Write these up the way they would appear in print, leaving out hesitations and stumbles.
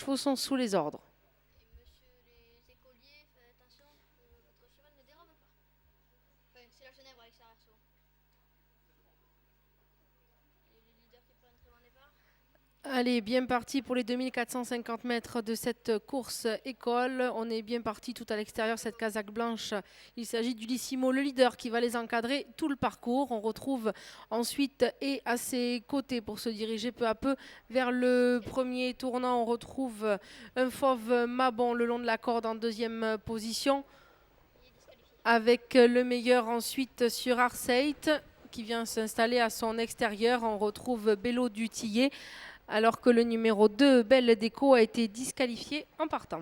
chevaux sont sous les ordres. Et monsieur les écoliers, faites attention que votre cheval ne dérobe pas. Enfin, c'est la Genève à l'extérieur souvent. Et les leaders qui prennent très bon départ. Allez, bien parti pour les 2450 mètres de cette course école. On est bien parti tout à l'extérieur, cette casaque blanche. Il s'agit d'Ulissimo, le leader, qui va les encadrer tout le parcours. On retrouve ensuite et à ses côtés pour se diriger peu à peu vers le premier tournant. On retrouve un fauve Mabon le long de la corde en deuxième position. Avec le meilleur ensuite sur Arseit qui vient s'installer à son extérieur. On retrouve Bello du Tillet alors que le numéro 2, Belle Déco, a été disqualifié en partant.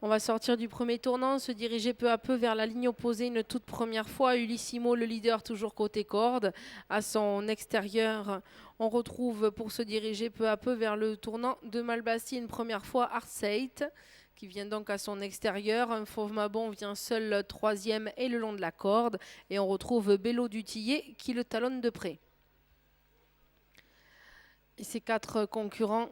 On va sortir du premier tournant, se diriger peu à peu vers la ligne opposée une toute première fois. Ulissimo, le leader, toujours côté corde. À son extérieur, on retrouve pour se diriger peu à peu vers le tournant de Malbassi une première fois Arseit, qui vient donc à son extérieur. Un fauve Mabon vient seul troisième et le long de la corde. Et on retrouve Bello du Tillet qui le talonne de près. Et ces quatre concurrents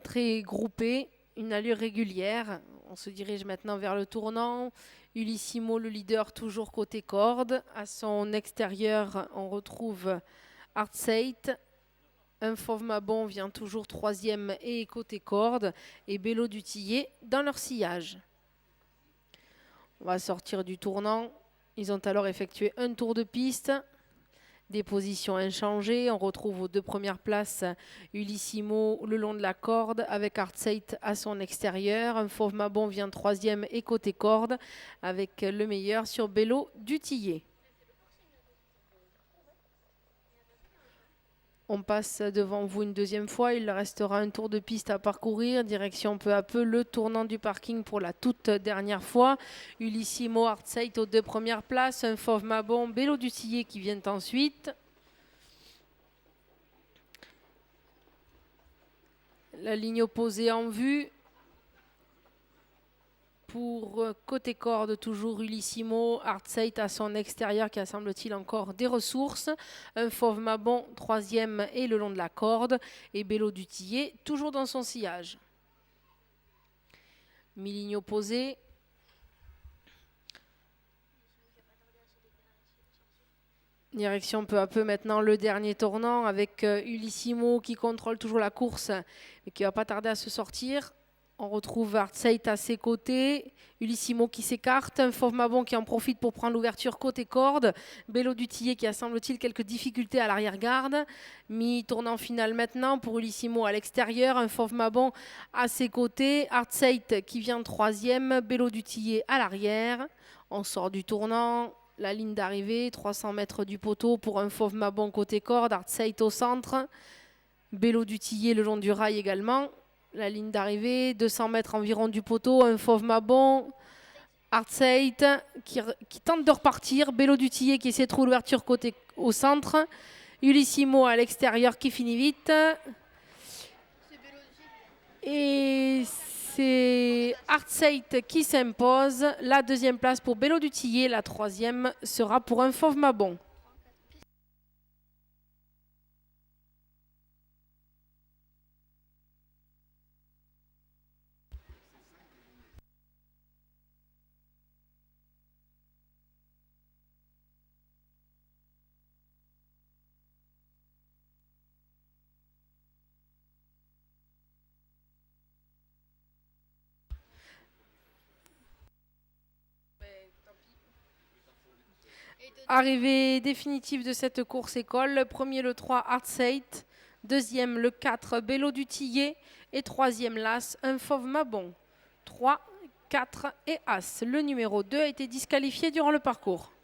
très groupés, une allure régulière. On se dirige maintenant vers le tournant. Ulissimo, le leader, toujours côté corde. À son extérieur, on retrouve Arseit. Un fauve Mabon vient toujours troisième et côté corde. Et Bello du Tillet dans leur sillage. On va sortir du tournant. Ils ont alors effectué un tour de piste. Des positions inchangées. On retrouve aux deux premières places Ulissimo le long de la corde avec Arseit à son extérieur. Un fauve Mabon vient troisième et côté corde avec le meilleur sur Bello du Tillet. On passe devant vous une deuxième fois. Il restera un tour de piste à parcourir. Direction peu à peu le tournant du parking pour la toute dernière fois. Ulissimo, Arseit aux deux premières places. Un fauve Mabon, Bello du Tillet qui vient ensuite. La ligne opposée en vue. Pour côté corde, toujours Ulissimo, Arseit à son extérieur qui a semble-t-il encore des ressources. Un fauve Mabon, troisième et le long de la corde. Et Bello du Tillet, toujours dans son sillage. Mi-ligne opposée. Direction peu à peu maintenant le dernier tournant avec Ulissimo qui contrôle toujours la course mais qui ne va pas tarder à se sortir. On retrouve Arseit à ses côtés, Ulissimo qui s'écarte, un fauve Mabon qui en profite pour prendre l'ouverture côté corde, Bello du Tillet qui a semble-t-il quelques difficultés à l'arrière-garde, mi-tournant final maintenant pour Ulissimo à l'extérieur, un fauve Mabon à ses côtés, Arseit qui vient troisième, Bello du Tillet à l'arrière. On sort du tournant, la ligne d'arrivée, 300 mètres du poteau pour un fauve Mabon côté corde, Arseit au centre, Bello du Tillet le long du rail également. La ligne d'arrivée, 200 mètres environ du poteau, un fauve Mabon, Arseit qui tente de repartir, Bello du Tillet qui essaie de trouver l'ouverture côté au centre, Ulissimo à l'extérieur qui finit vite. Et c'est Arseit qui s'impose. La deuxième place pour Bello du Tillet, la troisième sera pour un fauve Mabon. Arrivée définitive de cette course école. Premier le 3 Arseit, deuxième le 4 Bello du Tillet et troisième l'As, un fauve Mabon. 3, 4 et As. Le numéro 2 a été disqualifié durant le parcours.